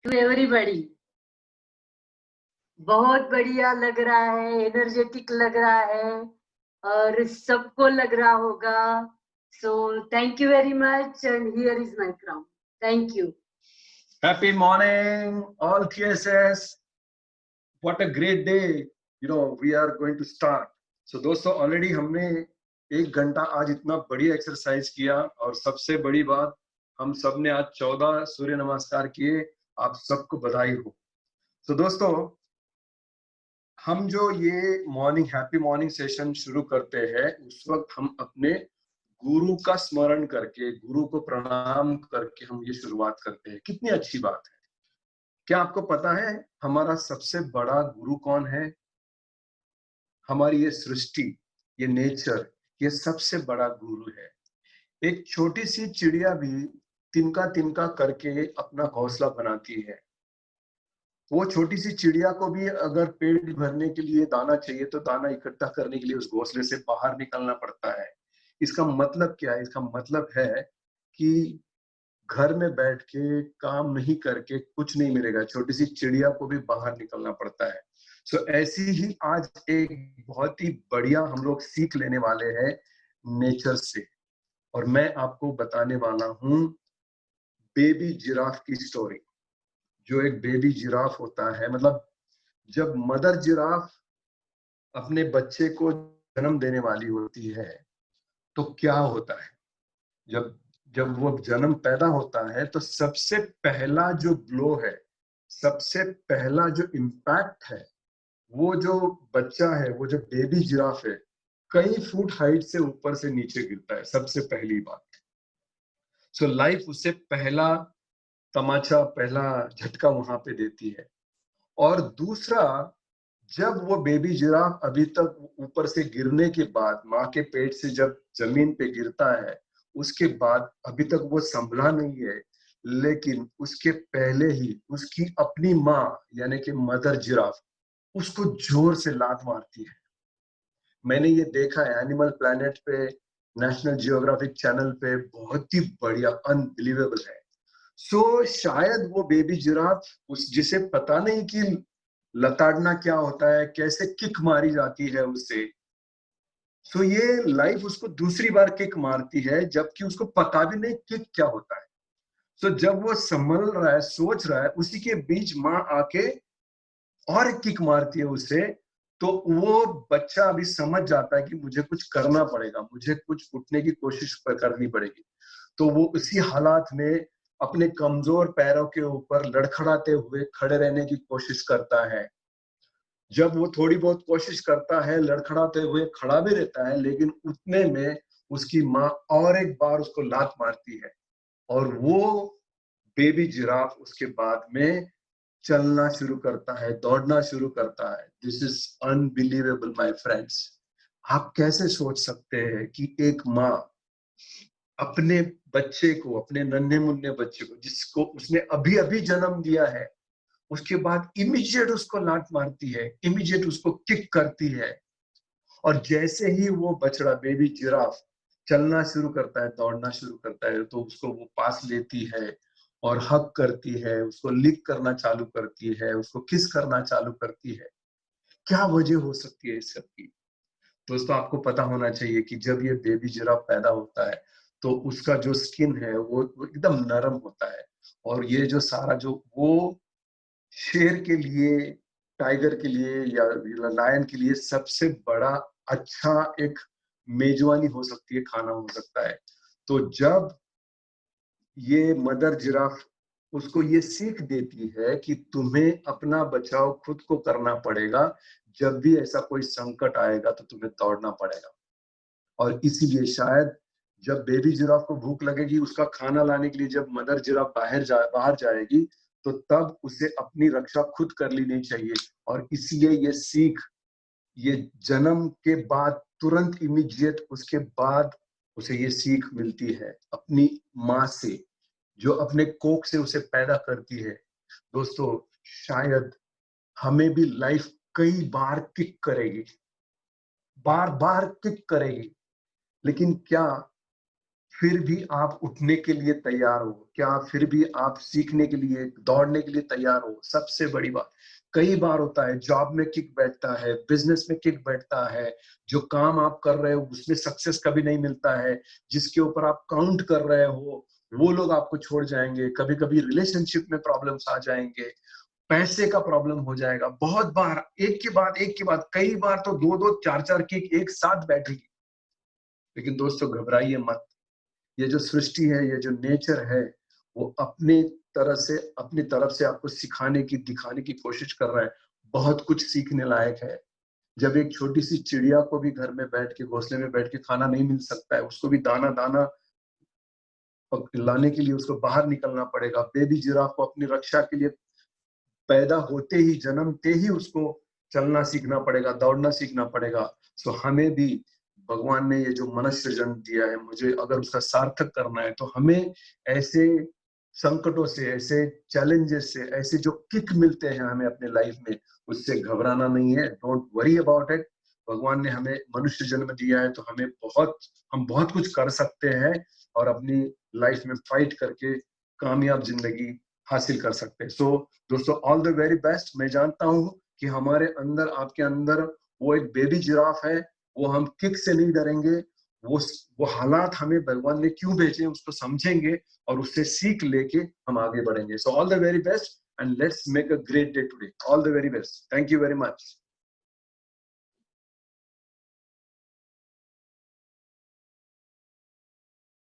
To everybody. बहुत बढ़िया लग रहा है, एनर्जेटिक लग रहा है और सबको लग रहा होगा। So thank you very much and here is my crown. Thank you. Happy morning, all TSS. What a great day. We are going to start. So दोस्तों ऑलरेडी हमने 1 घंटा आज इतना बढ़िया एक्सरसाइज किया और सबसे बड़ी बात हम सब ने आज 14 सूर्य नमस्कार किए। आप सबको बधाई हो। तो दोस्तों हम जो ये हैप्पी मॉर्निंग सेशन शुरू करते हैं उस वक्त हम अपने गुरु का स्मरण करके, गुरु को प्रणाम करके हम ये शुरुआत करते हैं। कितनी अच्छी बात है। क्या आपको पता है हमारा सबसे बड़ा गुरु कौन है? हमारी ये सृष्टि, ये नेचर, ये सबसे बड़ा गुरु है। एक छोटी सी चिड़िया भी तिनका तिनका करके अपना घोंसला बनाती है। वो छोटी सी चिड़िया को भी अगर पेट भरने के लिए दाना चाहिए तो दाना इकट्ठा करने के लिए उस घोंसले से बाहर निकलना पड़ता है। इसका मतलब क्या है? इसका मतलब है कि घर में बैठ के काम नहीं करके कुछ नहीं मिलेगा। छोटी सी चिड़िया को भी बाहर निकलना पड़ता है। सो ऐसी ही आज एक बहुत ही बढ़िया हम लोग सीख लेने वाले हैं नेचर से, और मैं आपको बताने वाला हूं बेबी जिराफ की स्टोरी। जो एक बेबी जिराफ होता है, मतलब जब मदर जिराफ अपने बच्चे को जन्म देने वाली होती है तो क्या होता है? जब जब वो जन्म पैदा होता है तो सबसे पहला जो ब्लो है, सबसे पहला जो इम्पैक्ट है, वो जो बच्चा है, वो जो बेबी जिराफ है, कई फुट हाइट से ऊपर से नीचे गिरता है। सबसे पहली बात। सो लाइफ उसे पहला तमाचा, पहला झटका वहां पे देती है। और दूसरा, जब वो बेबी जिराफ अभी तक ऊपर से गिरने के बाद, माँ के पेट से जब जमीन पे गिरता है, उसके बाद अभी तक वो संभला नहीं है, लेकिन उसके पहले ही उसकी अपनी माँ यानी कि मदर जिराफ उसको जोर से लात मारती है। मैंने ये देखा है एनिमल प्लैनेट पे, नेशनल जियोग्राफिक चैनल पे, बहुत ही बढ़िया, अनबिलीवेबल है। सो शायद वो बेबी जिराफ जिसे पता नहीं कि लताड़ना क्या होता है, कैसे किक मारी जाती है उससे, सो ये लाइफ उसको दूसरी बार किक मारती है जबकि उसको पता भी नहीं किक क्या होता है। सो जब वो संभल रहा है, सोच रहा है, उसी के बीच माँ आके और एक किक मारती है उसे। तो वो बच्चा अभी समझ जाता है कि मुझे कुछ करना पड़ेगा, मुझे कुछ उठने की कोशिश करनी पड़ेगी। तो वो उसी हालात में अपने कमजोर पैरों के ऊपर लड़खड़ाते हुए खड़े रहने की कोशिश करता है। जब वो थोड़ी बहुत कोशिश करता है, लड़खड़ाते हुए खड़ा भी रहता है, लेकिन उतने में उसकी माँ और एक बार उसको लात मारती है और वो बेबी जिराफ उसके बाद में चलना शुरू करता है, दौड़ना शुरू करता है। This is unbelievable my friends. आप कैसे सोच सकते हैं कि एक माँ अपने बच्चे को, अपने नन्हे मुन्ने बच्चे को, जिसको उसने अभी अभी जन्म दिया है, उसके बाद इमीडिएट उसको लात मारती है, इमीडिएट उसको किक करती है। और जैसे ही वो बछड़ा, बेबी जिराफ, चलना शुरू करता है, दौड़ना शुरू करता है, तो उसको वो पास लेती है और हग करती है, उसको लिक करना चालू करती है, उसको किस करना चालू करती है। क्या वजह हो सकती है इस सब की? दोस्तों आपको पता होना चाहिए कि जब ये बेबी जिराफ पैदा होता है तो उसका जो स्किन है वो एकदम नरम होता है। और ये जो सारा जो वो शेर के लिए, टाइगर के लिए या लायन के लिए सबसे बड़ा अच्छा एक मेजबानी हो सकती है, खाना हो सकता है। तो जब ये मदर जिराफ उसको ये सीख देती है कि तुम्हें अपना बचाव खुद को करना पड़ेगा, जब भी ऐसा कोई संकट आएगा तो तुम्हें दौड़ना पड़ेगा। और इसीलिए शायद जब बेबी जिराफ को भूख लगेगी, उसका खाना लाने के लिए जब मदर जिराफ बाहर जाएगी, तो तब उसे अपनी रक्षा खुद कर लेनी चाहिए। और इसलिए ये सीख, ये जन्म के बाद तुरंत इमीडिएट उसके बाद उसे ये सीख मिलती है अपनी माँ से, जो अपने कोख से उसे पैदा करती है। दोस्तों शायद हमें भी लाइफ कई बार किक करेगी, बार बार किक करेगी, लेकिन क्या फिर भी आप उठने के लिए तैयार हो? क्या फिर भी आप सीखने के लिए, दौड़ने के लिए तैयार हो? सबसे बड़ी बात, कई बार होता है जॉब में किक बैठता है, बिजनेस में किक बैठता है, जो काम आप कर रहे हो उसमें सक्सेस कभी नहीं मिलता है, जिसके ऊपर आप काउंट कर रहे हो वो लोग आपको छोड़ जाएंगे, कभी कभी रिलेशनशिप में प्रॉब्लम्स आ जाएंगे, पैसे का प्रॉब्लम हो जाएगा, बहुत बार एक के बाद कई बार तो दो दो चार चार किक एक साथ बैठेगी। लेकिन दोस्तों घबराइए मत, ये जो सृष्टि है, ये जो नेचर है, वो अपनी तरफ से आपको सिखाने की, दिखाने की कोशिश कर रहा है। बहुत कुछ सीखने लायक है। जब एक छोटी सी चिड़िया को भी घर में बैठ के, घोंसले में बैठ के खाना नहीं मिल सकता है, उसको भी दाना दाना लाने के लिए उसको बाहर निकलना पड़ेगा। बेबी जिराफ को अपनी रक्षा के लिए पैदा होते ही, जन्मते ही उसको चलना सीखना पड़ेगा, दौड़ना सीखना पड़ेगा। सो हमें भी भगवान ने ये जो मनुष्य जन्म दिया है, मुझे अगर उसका सार्थक करना है तो हमें ऐसे संकटों से, ऐसे चैलेंजेस से, ऐसे जो किक मिलते हैं हमें अपने लाइफ में, उससे घबराना नहीं है। Don't worry about it. भगवान ने हमें मनुष्य जन्म दिया है तो हम बहुत कुछ कर सकते हैं और अपनी लाइफ में फाइट करके कामयाब जिंदगी हासिल कर सकते हैं। सो दोस्तों, ऑल द वेरी बेस्ट। मैं जानता हूं कि हमारे अंदर, आपके अंदर वो एक बेबी जिराफ है, वो हम किक से नहीं डरेंगे। वो वो हालात हमें भगवान ने क्यों भेजे उसको समझेंगे और उससे सीख लेके हम आगे बढ़ेंगे। So all the very best and let's make a great day today. All the very best. Thank you very much.